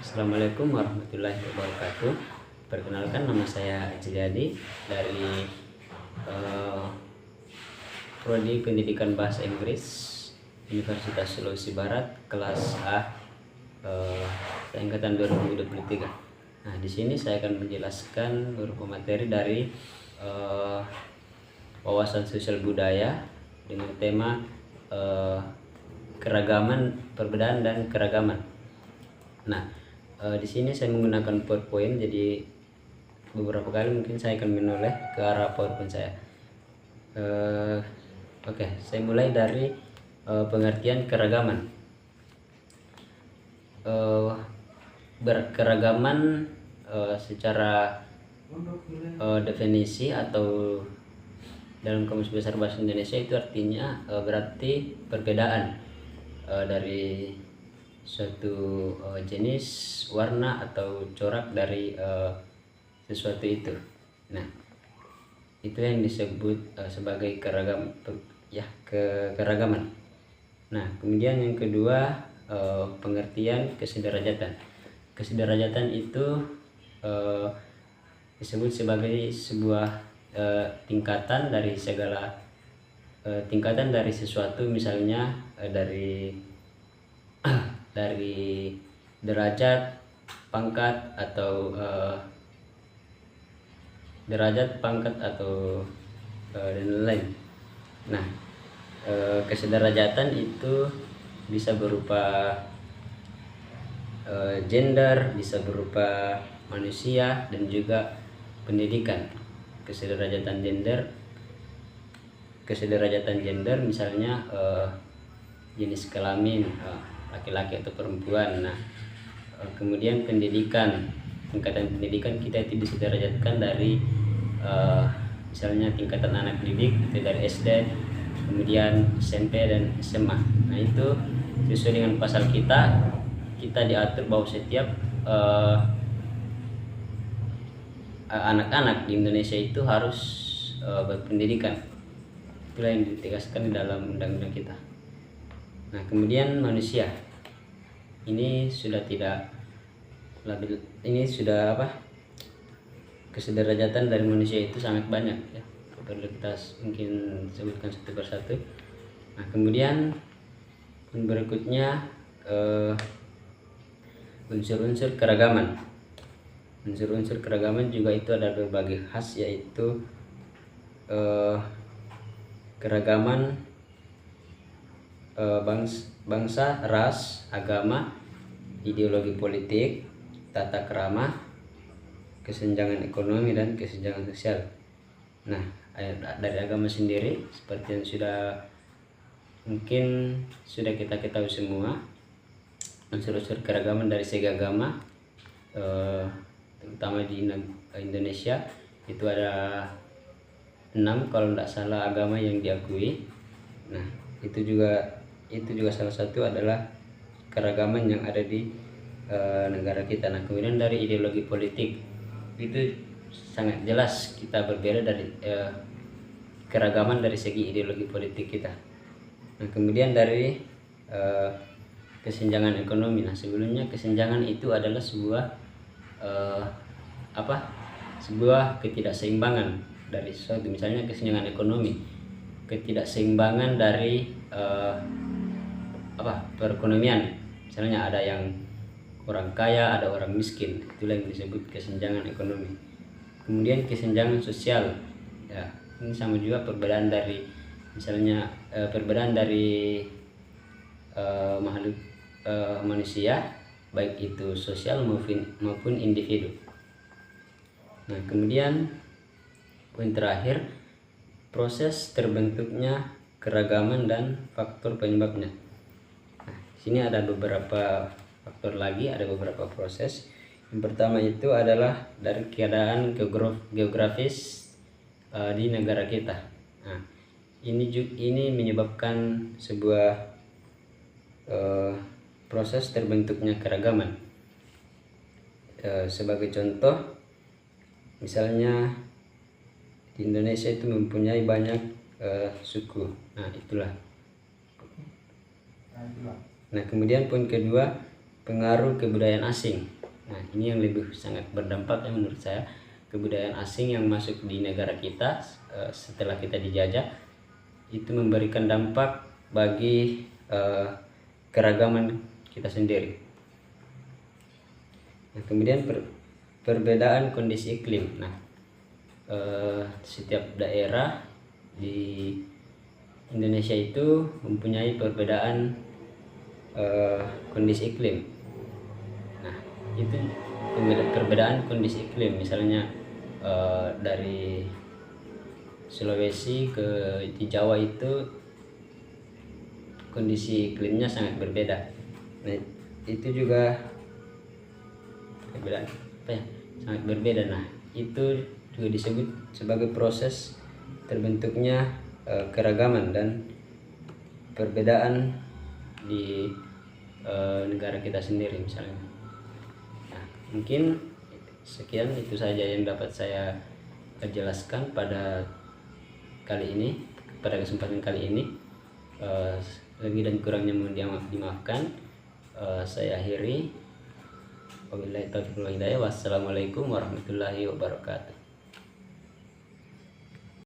Assalamualaikum warahmatullahi wabarakatuh. Perkenalkan, nama saya Ajliadi dari Prodi Pendidikan Bahasa Inggris Universitas Sulawesi Barat, kelas A, angkatan 2023. Nah, di sini saya akan menjelaskan beberapa materi dari wawasan sosial budaya dengan tema keragaman, perbedaan dan keragaman. Nah, di sini saya menggunakan PowerPoint, jadi beberapa kali mungkin saya akan menoleh ke arah PowerPoint saya. Oke, saya mulai dari pengertian keragaman. Berkeragaman secara definisi atau dalam Kamus Besar Bahasa Indonesia itu artinya berarti perbedaan dari suatu jenis, warna atau corak dari sesuatu itu. Nah, itu yang disebut sebagai keragaman. Nah, kemudian yang kedua, pengertian kesederajatan. Kesederajatan itu disebut sebagai sebuah tingkatan dari tingkatan dari sesuatu, misalnya dari derajat, pangkat atau dan lain-lain. Nah, kesederajatan itu bisa berupa gender, bisa berupa manusia, dan juga pendidikan. Kesederajatan gender misalnya jenis kelamin, laki-laki atau perempuan. Nah, kemudian pendidikan, tingkatan pendidikan kita itu disederajatkan dari misalnya tingkatan anak didik itu dari SD, kemudian SMP dan SMA. Nah, itu sesuai dengan pasal kita diatur bahwa setiap anak-anak di Indonesia itu harus berpendidikan. Itulah yang ditegaskan di dalam undang-undang kita. Nah, kemudian manusia ini sudah kesederajatan dari manusia itu sangat banyak ya, perlu kita mungkin sebutkan satu persatu. Nah, kemudian berikutnya unsur-unsur keragaman. Unsur-unsur keragaman juga itu ada berbagai khas, yaitu keragaman bangsa, ras, agama, ideologi politik, tata krama, kesenjangan ekonomi, dan kesenjangan sosial. Nah, dari agama sendiri seperti yang mungkin sudah kita ketahui semua, unsur-unsur keragaman dari segi agama, terutama di Indonesia itu ada 6 kalau tidak salah agama yang diakui. Nah, itu juga salah satu adalah keragaman yang ada di negara kita. Nah, kemudian dari ideologi politik itu sangat jelas kita berbeda dari keragaman dari segi ideologi politik kita. Nah, kemudian dari kesenjangan ekonomi. Nah, sebelumnya kesenjangan itu adalah sebuah ketidakseimbangan dari sesuatu, misalnya kesenjangan ekonomi, ketidakseimbangan dari perekonomian. Misalnya ada yang orang kaya, ada orang miskin, itulah yang disebut kesenjangan ekonomi. Kemudian kesenjangan sosial, ya, ini sama juga perbedaan dari misalnya perbedaan dari makhluk manusia, baik itu sosial maupun individu. Nah, kemudian poin terakhir, proses terbentuknya keragaman dan faktor penyebabnya. Nah, sini ada beberapa faktor lagi, ada beberapa proses. Yang pertama itu adalah dari keadaan geografis di negara kita. Nah, ini menyebabkan sebuah proses terbentuknya keragaman. Sebagai contoh, misalnya di Indonesia itu mempunyai banyak suku. Nah, itulah. Nah, kemudian poin kedua, pengaruh kebudayaan asing. Nah, ini yang lebih sangat berdampak ya menurut saya. Kebudayaan asing yang masuk di negara kita setelah kita dijajah itu memberikan dampak bagi keragaman kita sendiri. Nah, kemudian perbedaan kondisi iklim. Nah, setiap daerah di Indonesia itu mempunyai perbedaan kondisi iklim. Nah, itu perbedaan kondisi iklim, misalnya dari Sulawesi di Jawa itu kondisi iklimnya sangat berbeda. Nah, itu juga perbedaan sangat berbeda. Nah, itu juga disebut sebagai proses terbentuknya keragaman dan perbedaan di negara kita sendiri misalnya. Nah, mungkin sekian itu saja yang dapat saya jelaskan pada kesempatan kali ini. Lebih dan kurangnya mohon dimaafkan. Saya akhiri. Wabillahi taufiq wal hidayah. Wassalamualaikum warahmatullahi wabarakatuh.